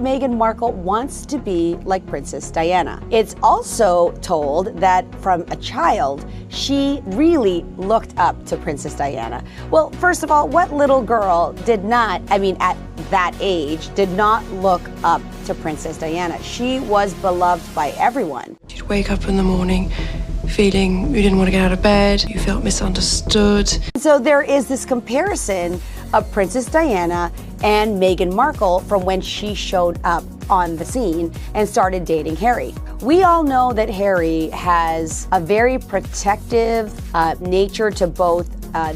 Meghan Markle wants to be like Princess Diana. It's also told that from a child, she really looked up to Princess Diana. Well, first of all, what little girl did not, at that age, did not look up to Princess Diana? She was beloved by everyone. You'd wake up in the morning feeling you didn't want to get out of bed, you felt misunderstood. So there is this comparison of Princess Diana and Meghan Markle from when she showed up on the scene and started dating Harry. We all know that Harry has a very protective nature to both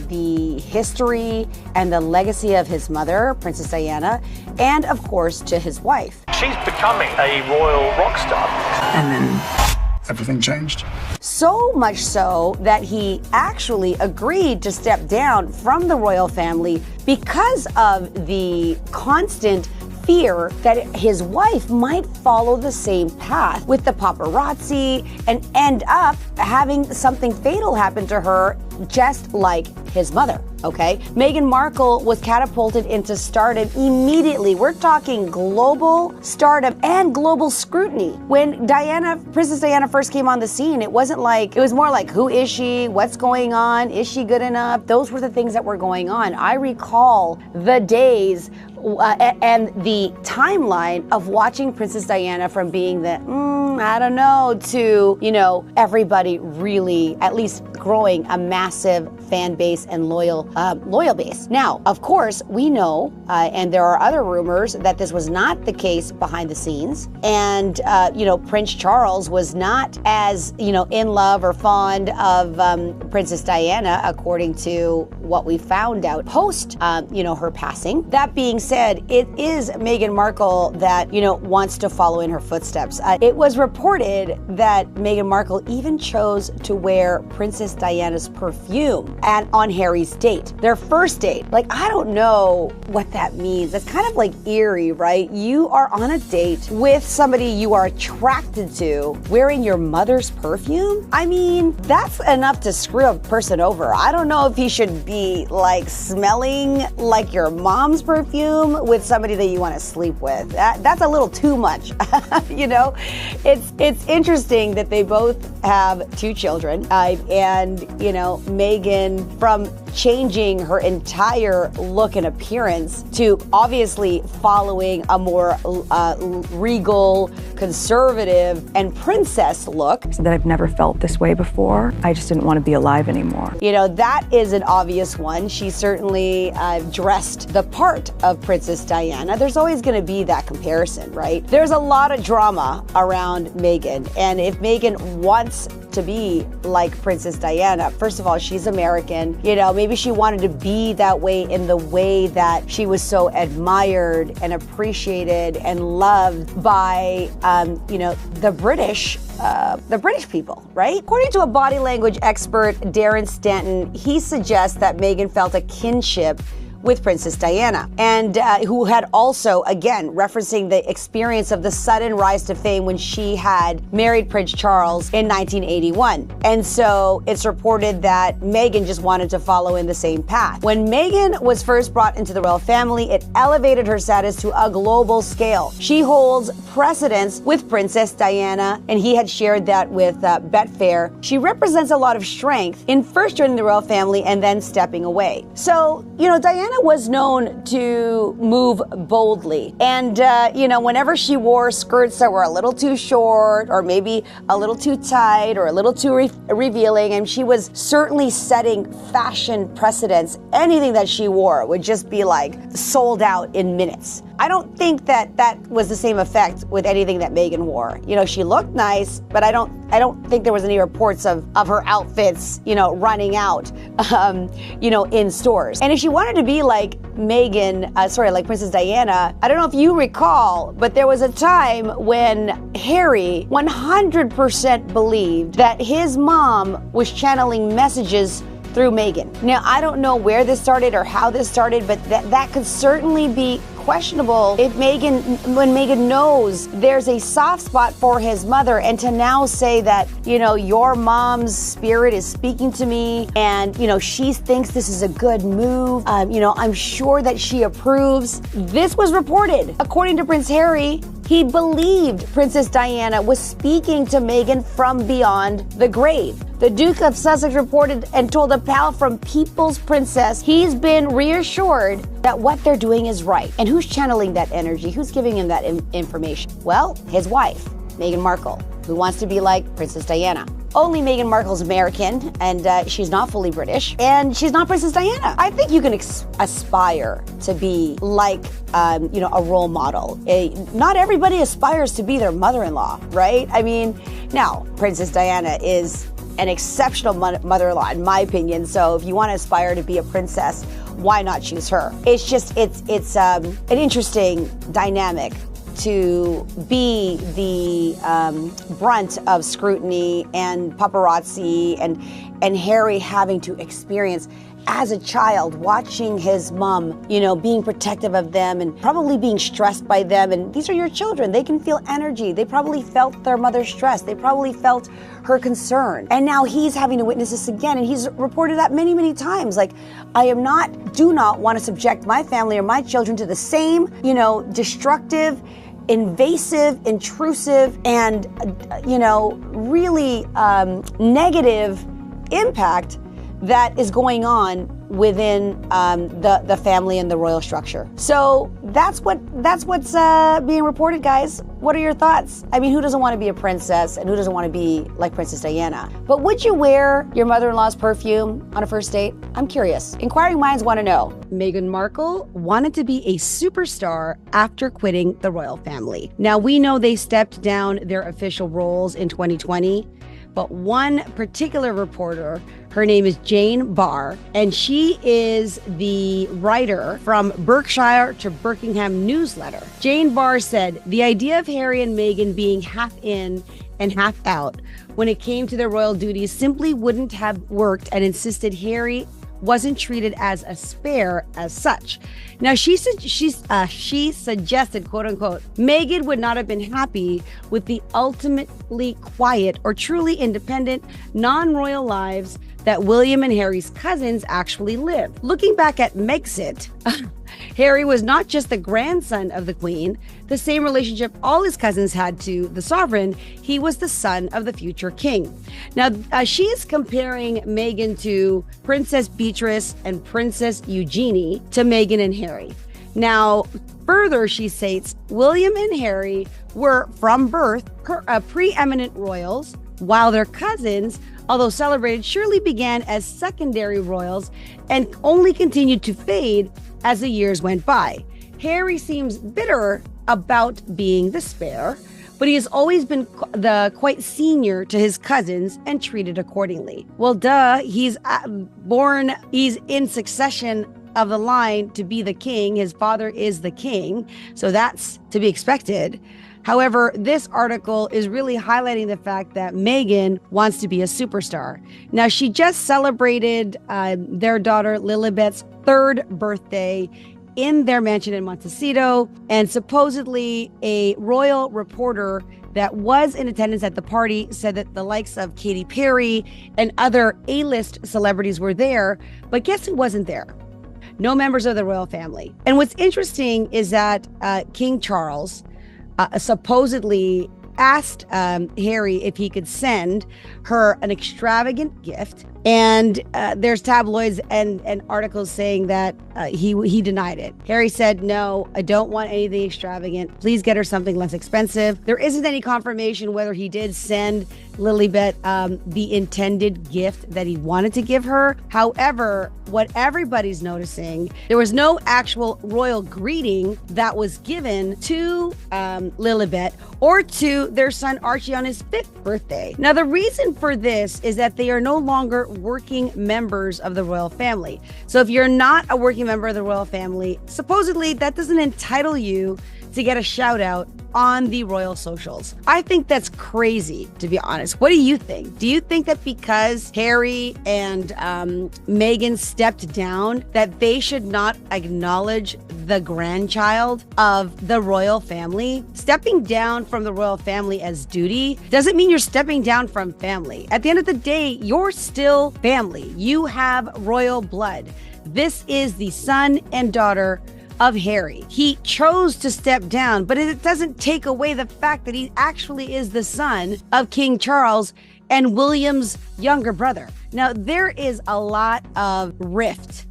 the history and the legacy of his mother, Princess Diana, and of course to his wife. She's becoming a royal rock star. And then everything changed. So much so that he actually agreed to step down from the royal family because of the constant fear that his wife might follow the same path with the paparazzi and end up having something fatal happen to her, just like his mother. Okay, Meghan Markle was catapulted into stardom immediately. We're talking global stardom and global scrutiny. When Princess Diana first came on the scene, it was more like, who is she? What's going on? Is she good enough? Those were the things that were going on. I recall the days and the timeline of watching Princess Diana from being the, I don't know, to, everybody really at least growing a massive fan base and loyal base. Now, of course, we know, and there are other rumors that this was not the case behind the scenes. And, Prince Charles was not as, in love or fond of Princess Diana, according to what we found out post, her passing. That being said, it is Meghan Markle that, wants to follow in her footsteps. It was reported that Meghan Markle even chose to wear Princess Diana's perfume and on Harry's date, their first date. I don't know what that means. It's kind of eerie, right? You are on a date with somebody you are attracted to wearing your mother's perfume. That's enough to screw a person over. I don't know if he should be smelling like your mom's perfume with somebody that you want to sleep with. That's a little too much. It's interesting that they both have 2 children, and Meghan, from changing her entire look and appearance to obviously following a more regal, conservative, and princess look. That I've never felt this way before. I just didn't want to be alive anymore. That is an obvious one. She certainly dressed the part of Princess Diana. There's always going to be that comparison, right? There's a lot of drama around Meghan, and if Meghan wants to be like Princess Diana, first of all, she's American. Maybe she wanted to be that way in the way that she was so admired and appreciated and loved by, the British people, right? According to a body language expert, Darren Stanton, he suggests that Meghan felt a kinship with Princess Diana, and who had also, again, referencing the experience of the sudden rise to fame when she had married Prince Charles in 1981. And so it's reported that Meghan just wanted to follow in the same path. When Meghan was first brought into the royal family, it elevated her status to a global scale. She holds precedence with Princess Diana, and he had shared that with Betfair. She represents a lot of strength in first joining the royal family and then stepping away. So, Diana was known to move boldly. And, whenever she wore skirts that were a little too short or maybe a little too tight or a little too revealing, and she was certainly setting fashion precedents, anything that she wore would just be sold out in minutes. I don't think that was the same effect with anything that Meghan wore. She looked nice, but I don't think there was any reports of her outfits, running out, in stores. And if she wanted to be like like Princess Diana, I don't know if you recall, but there was a time when Harry 100% believed that his mom was channeling messages through Meghan. Now, I don't know where this started or how this started, but that could certainly be questionable if when Meghan knows there's a soft spot for his mother, and to now say that, your mom's spirit is speaking to me and, she thinks this is a good move. I'm sure that she approves. This was reported. According to Prince Harry, he believed Princess Diana was speaking to Meghan from beyond the grave. The Duke of Sussex reported and told a pal from People's Princess he's been reassured that what they're doing is right. And who's channeling that energy? Who's giving him that information? Well, his wife, Meghan Markle, who wants to be like Princess Diana. Only Meghan Markle's American, and she's not fully British, and she's not Princess Diana. I think you can aspire to be like, a role model. Not everybody aspires to be their mother-in-law, right? Now, Princess Diana is an exceptional mother-in-law, in my opinion. So if you want to aspire to be a princess, why not choose her? It's an interesting dynamic to be the brunt of scrutiny and paparazzi, and Harry having to experience as a child watching his mom, being protective of them and probably being stressed by them. And these are your children. They can feel energy. They probably felt their mother's stress. They probably felt her concern. And now he's having to witness this again. And he's reported that many, many times. Like, do not want to subject my family or my children to the same, destructive, invasive, intrusive, and, really negative impact that is going on within the family and the royal structure. So that's what's being reported, guys. What are your thoughts? Who doesn't want to be a princess and who doesn't want to be like Princess Diana? But would you wear your mother-in-law's perfume on a first date? I'm curious. Inquiring minds want to know. Meghan Markle wanted to be a superstar after quitting the royal family. Now, we know they stepped down their official roles in 2020. But one particular reporter, her name is Jane Barr, and she is the writer from Berkshire to Buckingham newsletter. Jane Barr said, the idea of Harry and Meghan being half in and half out when it came to their royal duties simply wouldn't have worked, and insisted Harry wasn't treated as a spare as such. Now, she suggested, quote unquote, Meghan would not have been happy with the ultimately quiet or truly independent, non-royal lives that William and Harry's cousins actually live. Looking back at Megxit, Harry was not just the grandson of the Queen, the same relationship all his cousins had to the sovereign. He was the son of the future king. Now, she is comparing Meghan to Princess Beatrice and Princess Eugenie to Meghan and Harry. Now, further, she states, William and Harry were from birth preeminent royals, while their cousins, although celebrated, surely began as secondary royals and only continued to fade as the years went by. Harry seems bitter about being the spare, but he has always been quite senior to his cousins and treated accordingly. Well, he's in succession of the line to be the king. His father is the king, so that's to be expected. However, this article is really highlighting the fact that Meghan wants to be a superstar. Now, she just celebrated their daughter Lilibet's 3rd birthday in their mansion in Montecito, and supposedly a royal reporter that was in attendance at the party said that the likes of Katy Perry and other A-list celebrities were there, but guess who wasn't there? No members of the royal family. And what's interesting is that King Charles supposedly asked Harry if he could send her an extravagant gift. And there's tabloids and articles saying that he denied it. Harry said, no, I don't want anything extravagant. Please get her something less expensive. There isn't any confirmation whether he did send Lilibet the intended gift that he wanted to give her. However, what everybody's noticing, there was no actual royal greeting that was given to Lilibet or to their son Archie on his 5th birthday. Now, the reason for this is that they are no longer working members of the royal family. So if you're not a working member of the royal family, supposedly that doesn't entitle you to get a shout out on the royal socials. I think that's crazy, to be honest. What do you think? Do you think that because Harry and Meghan stepped down, that they should not acknowledge the grandchild of the royal family? Stepping down from the royal family as duty doesn't mean you're stepping down from family. At the end of the day, you're still family. You have royal blood. This is the son and daughter of Harry. He chose to step down, but it doesn't take away the fact that he actually is the son of King Charles and William's younger brother. Now, there is a lot of rift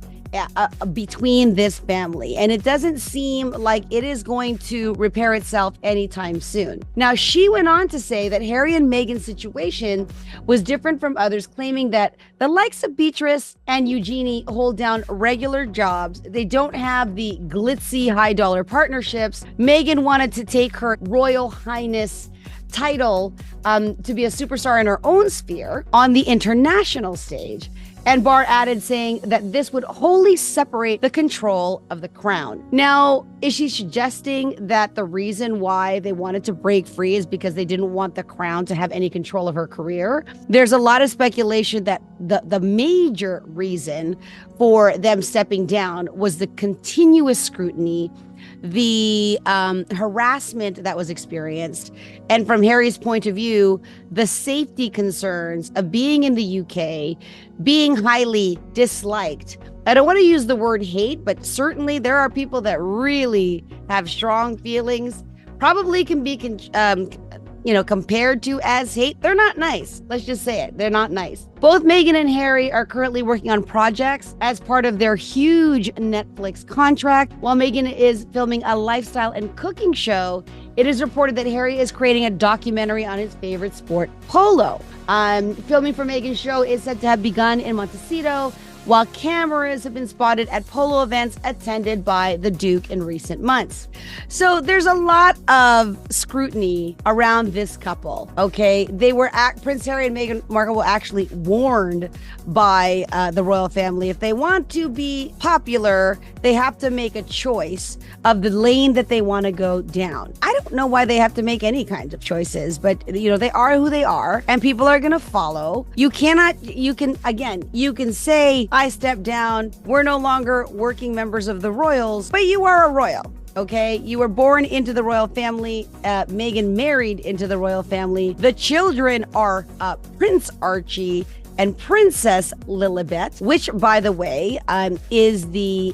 between this family, and it doesn't seem like it is going to repair itself anytime soon. Now, she went on to say that Harry and Meghan's situation was different from others, claiming that the likes of Beatrice and Eugenie hold down regular jobs. They don't have the glitzy high-dollar partnerships. Meghan wanted to take her Royal Highness title to be a superstar in her own sphere on the international stage. And Barr added, saying that this would wholly separate the control of the crown. Now, is she suggesting that the reason why they wanted to break free is because they didn't want the crown to have any control of her career? There's a lot of speculation that the major reason for them stepping down was the continuous scrutiny, the harassment that was experienced, and from Harry's point of view, the safety concerns of being in the UK, being highly disliked. I don't want to use the word hate, but certainly there are people that really have strong feelings, probably can be compared to as hate. They're not nice. Let's just say it. They're not nice. Both Meghan and Harry are currently working on projects as part of their huge Netflix contract. While Meghan is filming a lifestyle and cooking show, it is reported that Harry is creating a documentary on his favorite sport, polo. Filming for Meghan's show is said to have begun in Montecito, while cameras have been spotted at polo events attended by the Duke in recent months. So there's a lot of scrutiny around this couple, okay? Prince Harry and Meghan Markle were actually warned by the royal family. If they want to be popular, they have to make a choice of the lane that they want to go down. I don't know why they have to make any kinds of choices, but they are who they are, and people are going to follow. You can say, I stepped down, we're no longer working members of the royals, but you are a royal. Okay, you were born into the royal family. Meghan married into the royal family. The children are Prince Archie and Princess Lilibet, which, by the way, is the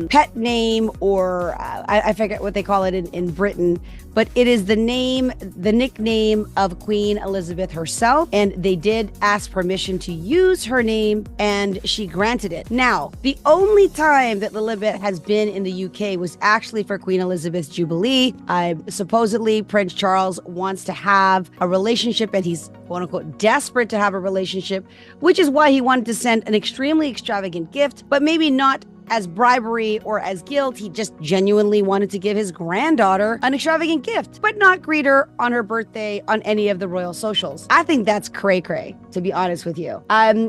pet name, or I forget what they call it in Britain, but it is the nickname of Queen Elizabeth herself, and they did ask permission to use her name, and she granted it. Now, the only time that Lilibet has been in the UK was actually for Queen Elizabeth's Jubilee. Supposedly, Prince Charles wants to have a relationship, and he's quote-unquote desperate to have a relationship, which is why he wanted to send an extremely extravagant gift, but maybe not as bribery or as guilt. He just genuinely wanted to give his granddaughter an extravagant gift, but not greet her on her birthday on any of the royal socials. I think that's cray-cray, to be honest with you.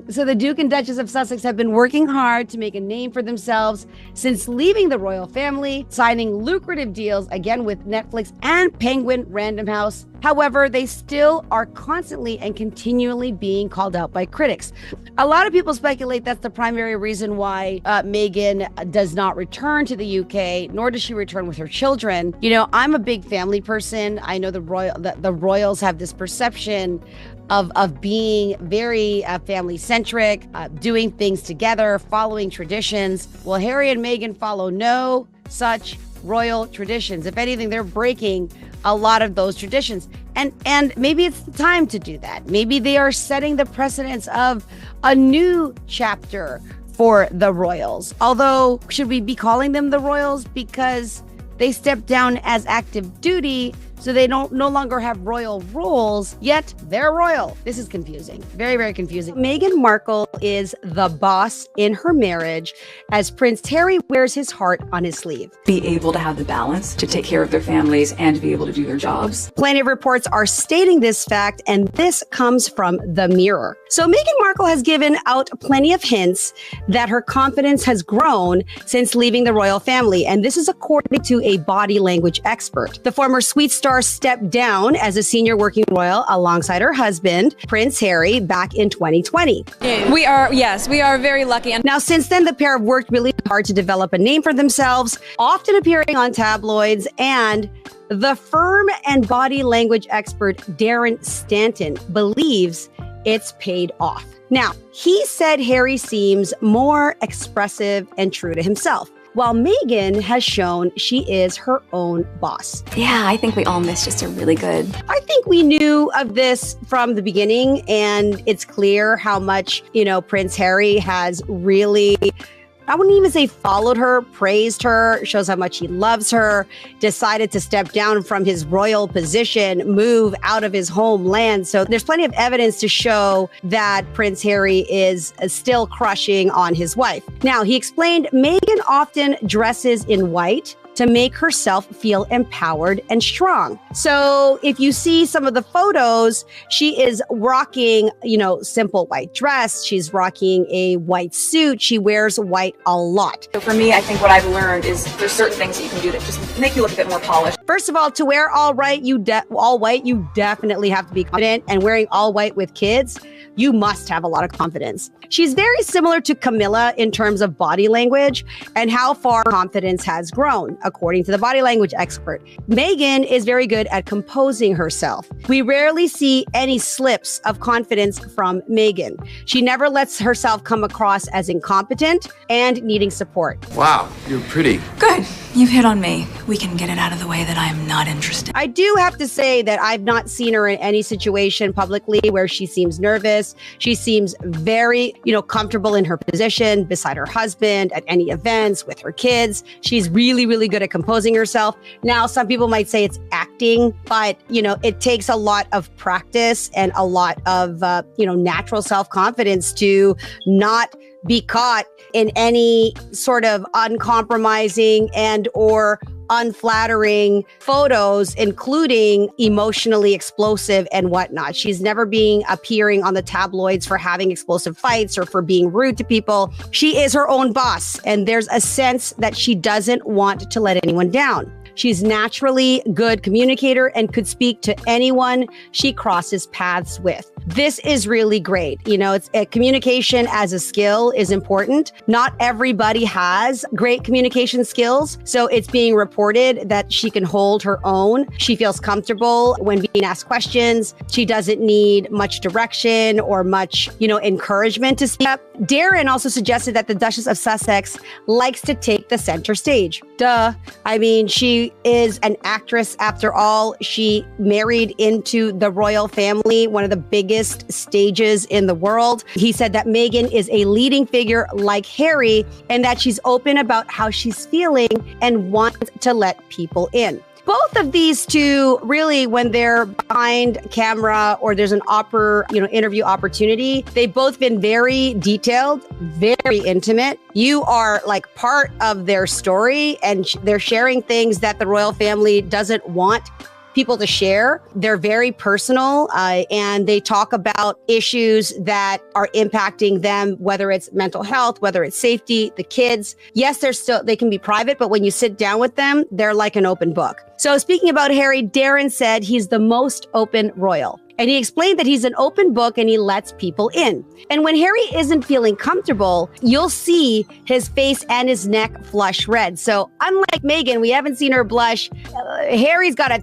So the Duke and Duchess of Sussex have been working hard to make a name for themselves since leaving the royal family, signing lucrative deals, again with Netflix and Penguin Random House. However, they still are constantly and continually being called out by critics. A lot of people speculate that's the primary reason why Meghan does not return to the UK, nor does she return with her children. I'm a big family person. I know the royals have this perception of being very family-centric, doing things together, following traditions. Well, Harry and Meghan follow no such royal traditions. If anything, they're breaking a lot of those traditions. And maybe it's the time to do that. Maybe they are setting the precedence of a new chapter for the royals. Although, should we be calling them the royals because they stepped down as active duty? so they no longer have royal roles, yet they're royal. This is confusing. Very, very confusing. Meghan Markle is the boss in her marriage as Prince Harry wears his heart on his sleeve. Be able to have the balance to take care of their families and to be able to do their jobs. Plenty of reports are stating this fact, and this comes from The Mirror. So Meghan Markle has given out plenty of hints that her confidence has grown since leaving the royal family, and this is according to a body language expert. The former sweet star stepped down as a senior working royal alongside her husband, Prince Harry, back in 2020. We are very lucky. Now, since then, the pair have worked really hard to develop a name for themselves, often appearing on tabloids, and the firm and body language expert Darren Stanton believes it's paid off. Now, he said Harry seems more expressive and true to himself, while Meghan has shown she is her own boss. Yeah, I think we all miss just a really good. I think we knew of this from the beginning, and it's clear how much, Prince Harry has really, I wouldn't even say followed her, praised her, shows how much he loves her, decided to step down from his royal position, move out of his homeland. So there's plenty of evidence to show that Prince Harry is still crushing on his wife. Now, he explained Meghan often dresses in white to make herself feel empowered and strong. So if you see some of the photos, she is rocking, simple white dress. She's rocking a white suit. She wears white a lot. So for me, I think what I've learned is there's certain things that you can do that just make you look a bit more polished. First of all, to wear all white, you definitely have to be confident. And wearing all white with kids, you must have a lot of confidence. She's very similar to Camilla in terms of body language and how far confidence has grown, according to the body language expert. Meghan is very good at composing herself. We rarely see any slips of confidence from Meghan. She never lets herself come across as incompetent and needing support. Wow, you're pretty. Good. You've hit on me. We can get it out of the way that I am not interested. I do have to say that I've not seen her in any situation publicly where she seems nervous. She seems very, comfortable in her position beside her husband at any events with her kids. She's really, really good at composing herself. Now, some people might say it's acting, but, it takes a lot of practice and a lot of, natural self-confidence to not be caught in any sort of uncompromising and or unflattering photos, including emotionally explosive and whatnot. She's never appearing on the tabloids for having explosive fights or for being rude to people. She is her own boss, and there's a sense that she doesn't want to let anyone down. She's naturally good communicator and could speak to anyone she crosses paths with. This is really great. It's communication as a skill is important. Not everybody has great communication skills. So it's being reported that she can hold her own. She feels comfortable when being asked questions. She doesn't need much direction or much, encouragement to speak up. Darren also suggested that the Duchess of Sussex likes to take the center stage. Duh. I mean, she is an actress after all. She married into the royal family, one of the biggest stages in the world. He said that Meghan is a leading figure like Harry and that she's open about how she's feeling and wants to let people in. Both of these two, really, when they're behind camera or there's an interview opportunity, they've both been very detailed, very intimate. You are like part of their story, and they're sharing things that the royal family doesn't want people to share. They're very personal, and they talk about issues that are impacting them, whether it's mental health, whether it's safety, the kids. Yes, they can be private, but when you sit down with them, they're like an open book. So speaking about Harry, Darren said he's the most open royal. And he explained that he's an open book and he lets people in. And when Harry isn't feeling comfortable, you'll see his face and his neck flush red. So unlike Meghan, we haven't seen her blush. Harry's got a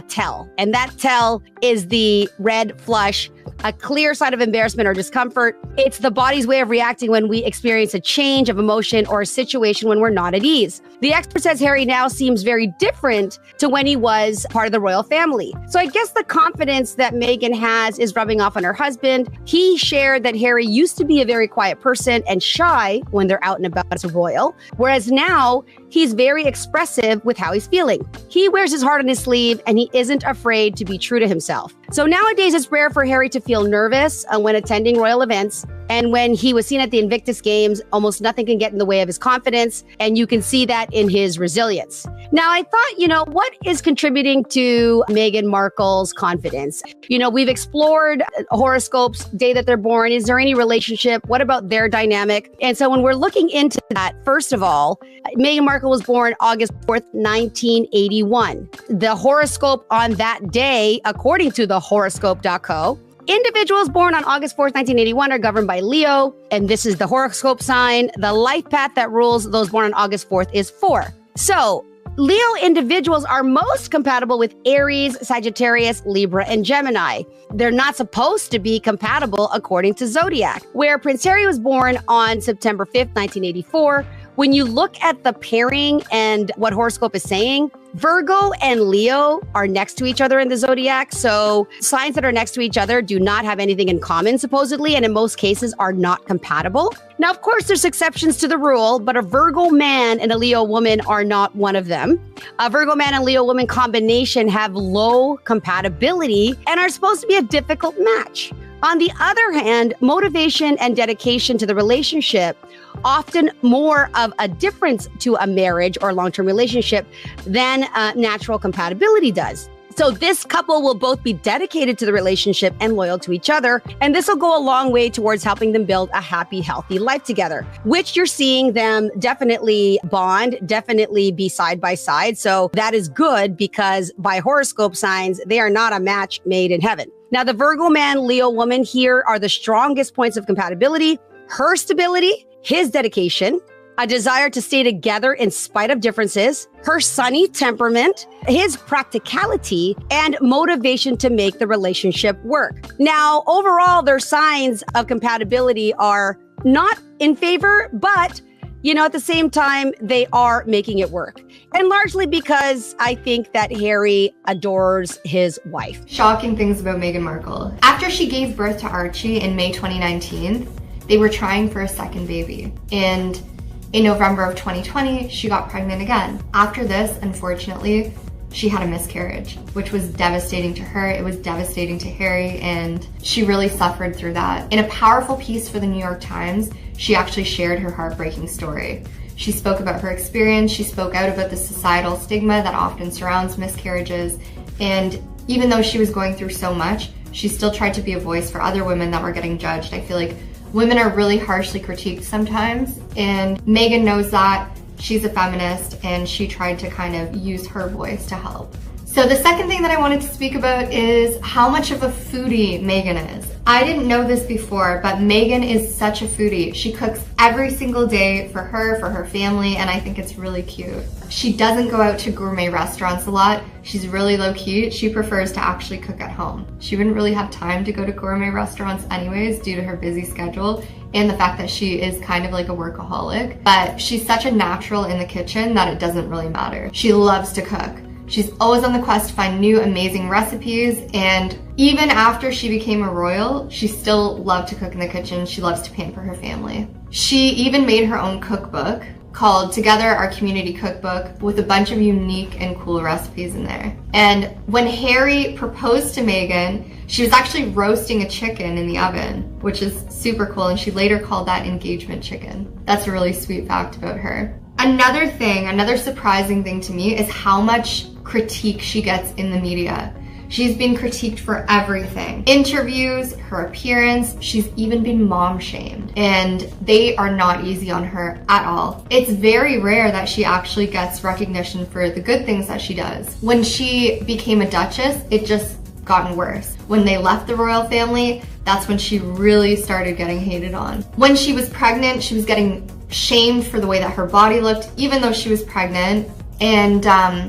tell. And that tell is the red flush, a clear sign of embarrassment or discomfort. It's the body's way of reacting when we experience a change of emotion or a situation when we're not at ease. The expert says Harry now seems very different to when he was part of the royal family. So I guess the confidence that Meghan has is rubbing off on her husband. He shared that Harry used to be a very quiet person and shy when they're out and about as a royal, whereas now He's very expressive with how he's feeling. He wears his heart on his sleeve and he isn't afraid to be true to himself. So nowadays it's rare for Harry to feel nervous when attending royal events. And when he was seen at the Invictus Games, almost nothing can get in the way of his confidence. And you can see that in his resilience. Now, I thought, what is contributing to Meghan Markle's confidence? We've explored horoscopes, day that they're born. Is there any relationship? What about their dynamic? And so when we're looking into that, first of all, Meghan Markle was born August 4th, 1981. The horoscope on that day, according to the horoscope.co, individuals born on August 4th, 1981 are governed by Leo, and this is the horoscope sign. The life path that rules those born on August 4th is 4. So, Leo individuals are most compatible with Aries, Sagittarius, Libra, and Gemini. They're not supposed to be compatible according to zodiac, where Prince Harry was born on September 5th, 1984. When you look at the pairing and what horoscope is saying, Virgo and Leo are next to each other in the zodiac. So signs that are next to each other do not have anything in common, supposedly, and in most cases are not compatible. Now, of course, there's exceptions to the rule, but a Virgo man and a Leo woman are not one of them. A Virgo man and Leo woman combination have low compatibility and are supposed to be a difficult match. On the other hand, motivation and dedication to the relationship often more of a difference to a marriage or long-term relationship than natural compatibility does. So this couple will both be dedicated to the relationship and loyal to each other. And this will go a long way towards helping them build a happy, healthy life together, which you're seeing them definitely bond, definitely be side by side. So that is good because by horoscope signs, they are not a match made in heaven. Now, the Virgo man, Leo woman here are the strongest points of compatibility: her stability, his dedication, a desire to stay together in spite of differences, her sunny temperament, his practicality, and motivation to make the relationship work. Now, overall, their signs of compatibility are not in favor, but at the same time, they are making it work. And largely because I think that Harry adores his wife. Shocking things about Meghan Markle. After she gave birth to Archie in May 2019, they were trying for a second baby. And in November of 2020, she got pregnant again. After this, unfortunately, she had a miscarriage, which was devastating to her. It was devastating to Harry, and she really suffered through that. In a powerful piece for the New York Times, she actually shared her heartbreaking story. She spoke about her experience. She spoke out about the societal stigma that often surrounds miscarriages. And even though she was going through so much, she still tried to be a voice for other women that were getting judged. I feel like women are really harshly critiqued sometimes, and Meghan knows that. She's a feminist, and she tried to kind of use her voice to help. So the second thing that I wanted to speak about is how much of a foodie Meghan is. I didn't know this before, but Meghan is such a foodie. She cooks every single day for her family, and I think it's really cute. She doesn't go out to gourmet restaurants a lot. She's really low-key. She prefers to actually cook at home. She wouldn't really have time to go to gourmet restaurants anyways due to her busy schedule and the fact that she is kind of like a workaholic. But she's such a natural in the kitchen that it doesn't really matter. She loves to cook. She's always on the quest to find new amazing recipes, and even after she became a royal, she still loved to cook in the kitchen. She loves to pamper her family. She even made her own cookbook called Together, Our Community Cookbook, with a bunch of unique and cool recipes in there. And when Harry proposed to Meghan, she was actually roasting a chicken in the oven, which is super cool, and she later called that engagement chicken. That's a really sweet fact about her. Another surprising thing to me is how much critique she gets in the media. She's been critiqued for everything. Interviews, her appearance, she's even been mom shamed. And they are not easy on her at all. It's very rare that she actually gets recognition for the good things that she does. When she became a duchess, it just gotten worse. When they left the royal family, that's when she really started getting hated on. When she was pregnant, she was getting shamed for the way that her body looked, even though she was pregnant. And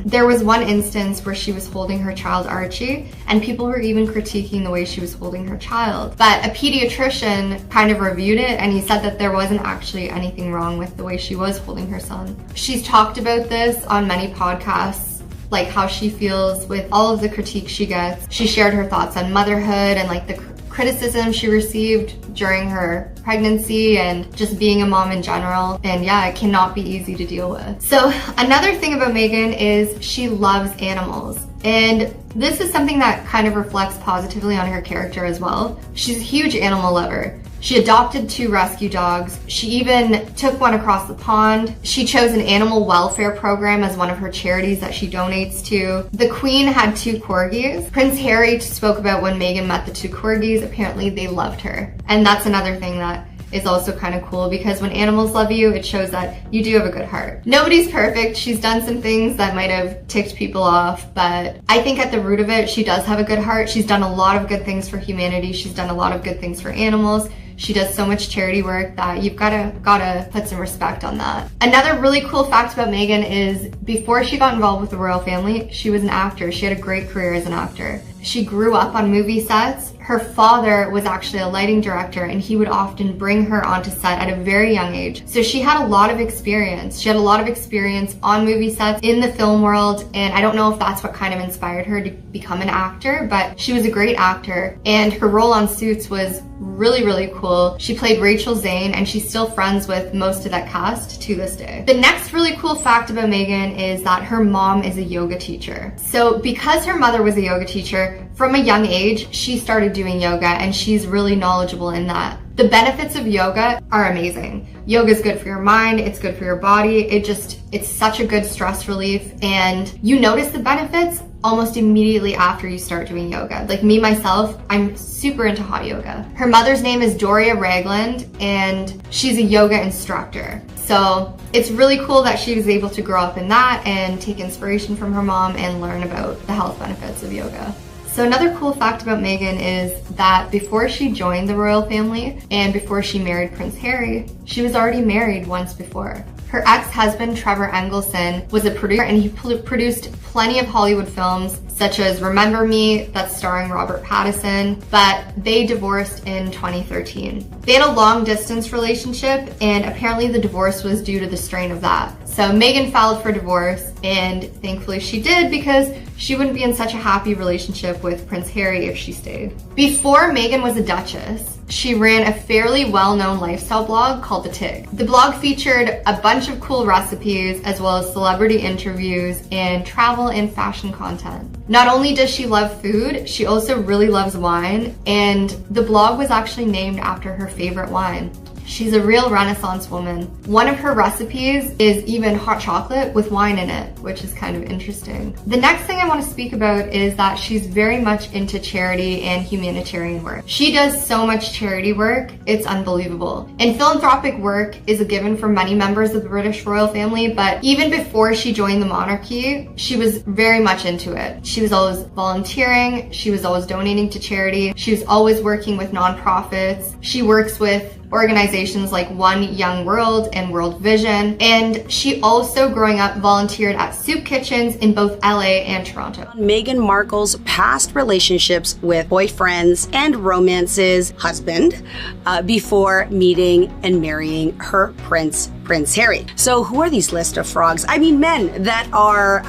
there was one instance where she was holding her child Archie, and people were even critiquing the way she was holding her child. But a pediatrician kind of reviewed it, and he said that there wasn't actually anything wrong with the way she was holding her son. She's talked about this on many podcasts, like how she feels with all of the critique she gets. She shared her thoughts on motherhood and like the criticism she received during her pregnancy and just being a mom in general. And yeah, it cannot be easy to deal with. So another thing about Meghan is she loves animals. And this is something that kind of reflects positively on her character as well. She's a huge animal lover. She adopted 2 rescue dogs. She even took one across the pond. She chose an animal welfare program as one of her charities that she donates to. The Queen had 2 corgis. Prince Harry spoke about when Meghan met the 2 corgis. Apparently they loved her. And that's another thing that is also kind of cool, because when animals love you, it shows that you do have a good heart. Nobody's perfect. She's done some things that might have ticked people off, but I think at the root of it, she does have a good heart. She's done a lot of good things for humanity. She's done a lot of good things for animals. She does so much charity work that you've gotta put some respect on that. Another really cool fact about Meghan is before she got involved with the royal family, she was an actor. She had a great career as an actor. She grew up on movie sets. Her father was actually a lighting director, and he would often bring her onto set at a very young age. So she had a lot of experience. She had a lot of experience on movie sets, in the film world, and I don't know if that's what kind of inspired her to become an actor, but she was a great actor, and her role on Suits was really, really cool. She played Rachel Zane, and she's still friends with most of that cast to this day. The next really cool fact about Meghan is that her mom is a yoga teacher. So because her mother was a yoga teacher, from a young age, she started doing yoga, and she's really knowledgeable in that. The benefits of yoga are amazing. Yoga is good for your mind, it's good for your body, it's such a good stress relief, and you notice the benefits almost immediately after you start doing yoga. Like me, myself, I'm super into hot yoga. Her mother's name is Doria Ragland, and she's a yoga instructor. So it's really cool that she was able to grow up in that and take inspiration from her mom and learn about the health benefits of yoga. So another cool fact about Meghan is that before she joined the royal family and before she married Prince Harry, she was already married once before. Her ex-husband, Trevor Engelson, was a producer, and he produced plenty of Hollywood films such as Remember Me, that's starring Robert Pattinson, but they divorced in 2013. They had a long distance relationship, and apparently the divorce was due to the strain of that. So Meghan filed for divorce, and thankfully she did, because she wouldn't be in such a happy relationship with Prince Harry if she stayed. Before Meghan was a duchess, she ran a fairly well-known lifestyle blog called The Tig. The blog featured a bunch of cool recipes, as well as celebrity interviews and travel and fashion content. Not only does she love food, she also really loves wine, and the blog was actually named after her favorite wine. She's a real Renaissance woman. One of her recipes is even hot chocolate with wine in it, which is kind of interesting. The next thing I want to speak about is that she's very much into charity and humanitarian work. She does so much charity work, it's unbelievable. And philanthropic work is a given for many members of the British royal family, but even before she joined the monarchy, she was very much into it. She was always volunteering, she was always donating to charity, she was always working with nonprofits. She works with organizations like One Young World and World Vision, and she also, growing up, volunteered at soup kitchens in both LA and Toronto. Meghan Markle's past relationships with boyfriends and romances, husband, before meeting and marrying her Prince Harry. So who are these list of frogs? I mean, men that are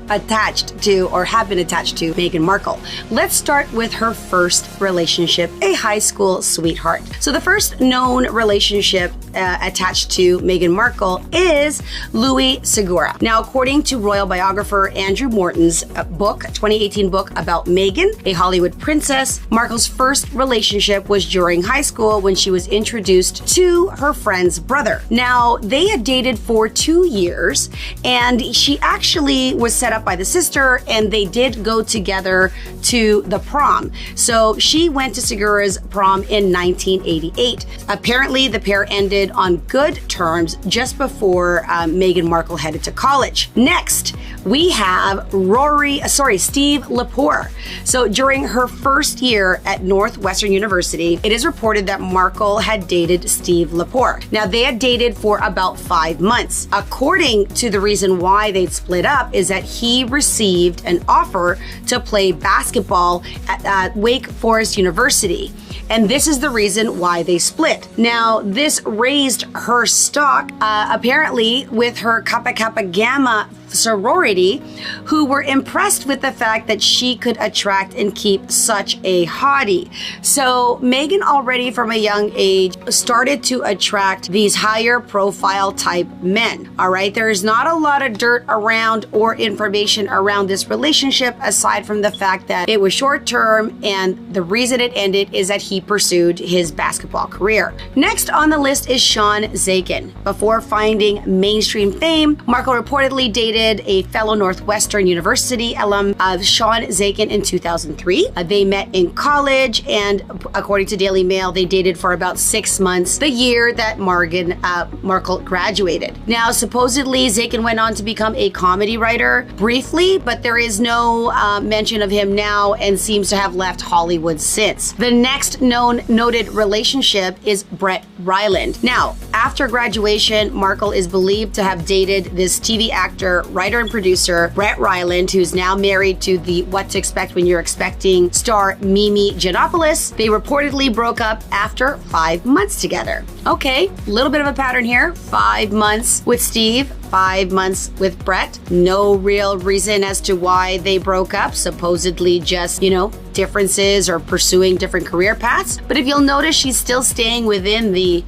attached to or have been attached to Meghan Markle. Let's start with her first relationship, a high school sweetheart. So the first known relationship attached to Meghan Markle is Louis Segura. Now, according to royal biographer Andrew Morton's book, 2018 book about Meghan, a Hollywood princess, Markle's first relationship was during high school when she was introduced to her friend's brother. Now, they had dated for 2 years, and she actually was set up by the sister, and they did go together to the prom. So she went to Segura's prom in 1988. Apparently, the pair ended on good terms just before Meghan Markle headed to college. Next, we have Steve Lepore. So during her first year at Northwestern University, it is reported that Markle had dated Steve Lepore. Now, they had dated for about 5 months. According to the reason why they'd split up is that he received an offer to play basketball at Wake Forest University. And this is the reason why they split. Now, this raised her stock, apparently, with her Kappa Kappa Gamma sorority who were impressed with the fact that she could attract and keep such a hottie. So Meghan already from a young age started to attract these higher profile type men. All right, there is not a lot of dirt around or information around this relationship aside from the fact that it was short term, and the reason it ended is that he pursued his basketball career. Next on the list is Sean Zakin. Before finding mainstream fame, Markle reportedly dated a fellow Northwestern University alum of Sean Zakin in 2003. They met in college, and according to Daily Mail, they dated for about 6 months, the year that Meghan Markle graduated. Now, supposedly, Zakin went on to become a comedy writer briefly, but there is no mention of him now and seems to have left Hollywood since. The next noted relationship is Brett Ryland. Now, after graduation, Markle is believed to have dated this TV actor, writer, and producer, Brett Ryland, who's now married to the What to Expect When You're Expecting star Mimi Yiannopoulos. They reportedly broke up after 5 months together. Okay, a little bit of a pattern here. 5 months with Steve, 5 months with Brett. No real reason as to why they broke up. Supposedly just, differences or pursuing different career paths. But if you'll notice, she's still staying within the,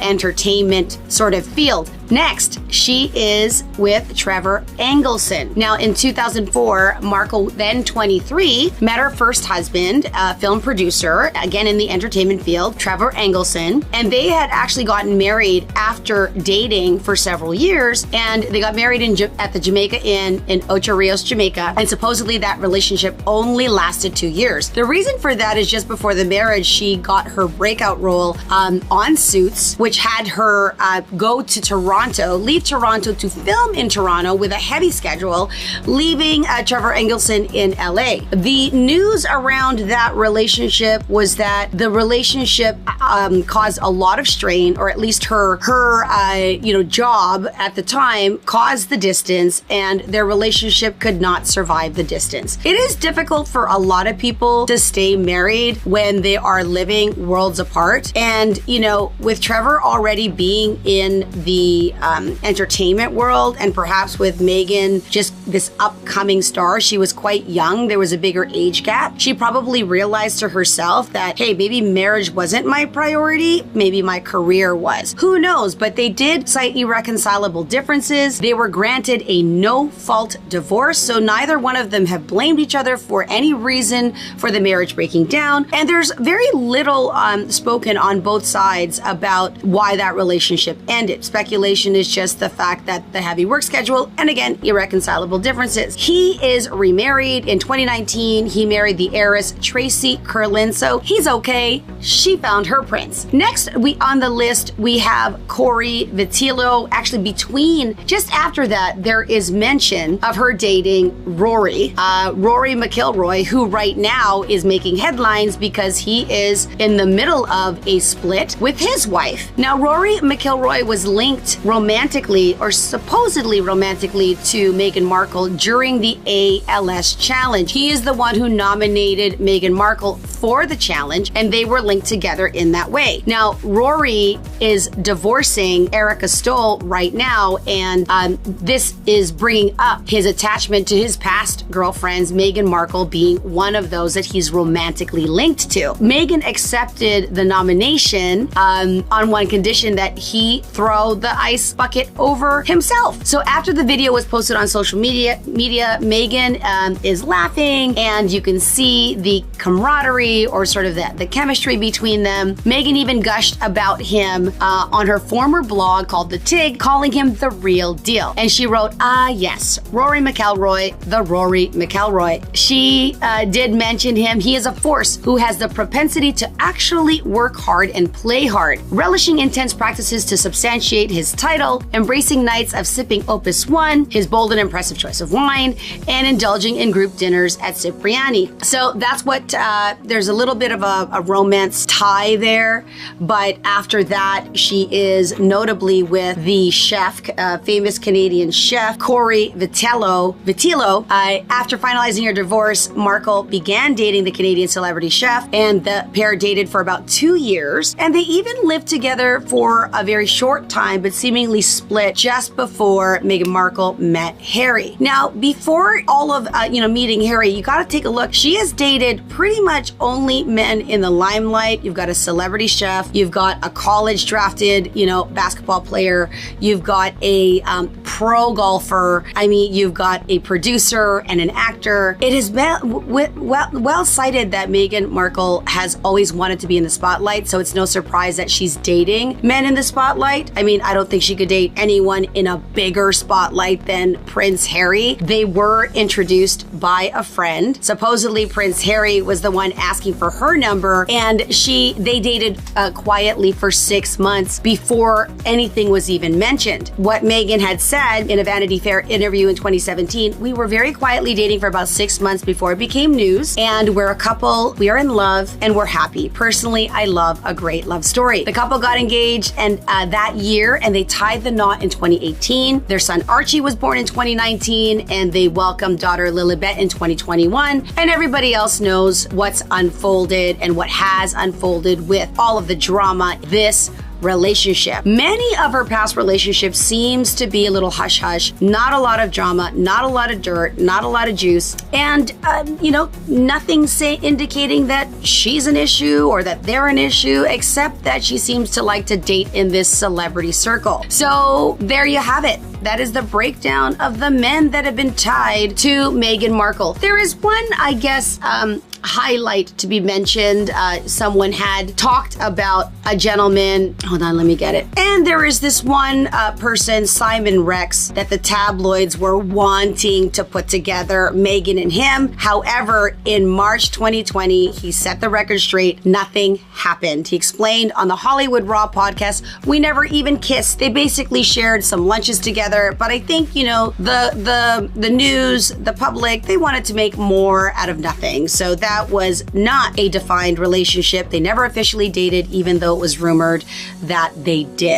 entertainment sort of field. Next, she is with Trevor Engelson. Now, in 2004, Markle, then 23, met her first husband, a film producer, again in the entertainment field, Trevor Engelson, and they had actually gotten married after dating for several years, and they got married at the Jamaica Inn in Ocho Rios, Jamaica, and supposedly that relationship only lasted 2 years. The reason for that is just before the marriage, she got her breakout role on Suits, which had her leave Toronto to film in Toronto with a heavy schedule, leaving Trevor Engelson in LA. The news around that relationship was that the relationship caused a lot of strain, or at least her job at the time caused the distance, and their relationship could not survive the distance. It is difficult for a lot of people to stay married when they are living worlds apart, and with Trevor already being in the entertainment world, and perhaps with Meghan, just this upcoming star, she was quite young. There was a bigger age gap. She probably realized to herself that, hey, maybe marriage wasn't my priority. Maybe my career was. Who knows? But they did cite irreconcilable differences. They were granted a no-fault divorce, so neither one of them have blamed each other for any reason for the marriage breaking down. And there's very little spoken on both sides about why that relationship ended. Speculation is just the fact that the heavy work schedule, and again, irreconcilable differences. He is remarried. In 2019, he married the heiress Tracy Curlin, so he's okay. She found her prince. Next, on the list, we have Corey Vitillo. Actually, just after that, there is mention of her dating Rory McIlroy, who right now is making headlines because he is in the middle of a split with his wife. Now, Rory McIlroy was linked romantically, or supposedly romantically, to Meghan Markle during the ALS challenge. He is the one who nominated Meghan Markle for the challenge, and they were linked together in that way. Now, Rory is divorcing Erica Stoll right now, and this is bringing up his attachment to his past girlfriends, Meghan Markle being one of those that he's romantically linked to. Meghan accepted the nomination on one condition, that he throw the ice bucket over himself. So after the video was posted on social media, Meghan is laughing, and you can see the camaraderie, or sort of the chemistry between them. Meghan even gushed about him on her former blog called The Tig, calling him the real deal. And she wrote, yes, Rory McIlroy, the Rory McIlroy. She did mention him. He is a force who has the propensity to actually work hard and play hard, relishing intense practices to substantiate his title, embracing nights of sipping Opus One, his bold and impressive choice of wine, and indulging in group dinners at Cipriani. So that's what, there's a little bit of a romance tie there. affair, but after that, she is notably with the chef, famous Canadian chef, Corey Vitello. After finalizing her divorce, Markle began dating the Canadian celebrity chef, and the pair dated for about 2 years, and they even lived together for a very short time, but seemingly split just before Meghan Markle met Harry. Now, before all of, meeting Harry, you got to take a look. She has dated pretty much only men in the limelight. You've got a celebrity chef, you've got a college drafted, basketball player, you've got a pro golfer. I mean, you've got a producer and an actor. It has been well cited that Meghan Markle has always wanted to be in the spotlight, so it's no surprise that she's dating men in the spotlight. I mean, I don't think she could date anyone in a bigger spotlight than Prince Harry. They were introduced by a friend. Supposedly, Prince Harry was the one asking for her number, and they dated quietly for 6 months before anything was even mentioned. What Meghan had said in a Vanity Fair interview in 2017, we were very quietly dating for about 6 months before it became news, and we're a couple, we are in love, and we're happy. Personally, I love a great love story. The couple got engaged and that year, and they tied the knot in 2018. Their son Archie was born in 2019, and they welcomed daughter Lilibet in 2021, and everybody else knows what's unfolded and what has unfolded with all of the drama this relationship. Many of her past relationships seems to be a little hush-hush, not a lot of drama, not a lot of dirt, not a lot of juice, and nothing indicating that she's an issue or that they're an issue, except that she seems to like to date in this celebrity circle. So there you have it. That is the breakdown of the men that have been tied to Meghan Markle. There is one, I guess, highlight to be mentioned. Someone had talked about a gentleman. Hold on, let me get it. And there is this one person, Simon Rex, that the tabloids were wanting to put together, Meghan and him. However, in March 2020, he set the record straight. Nothing happened. He explained on the Hollywood Raw podcast, we never even kissed. They basically shared some lunches together. But I think, the news, the public, they wanted to make more out of nothing. So that was not a defined relationship. They never officially dated, even though it was rumored that they did.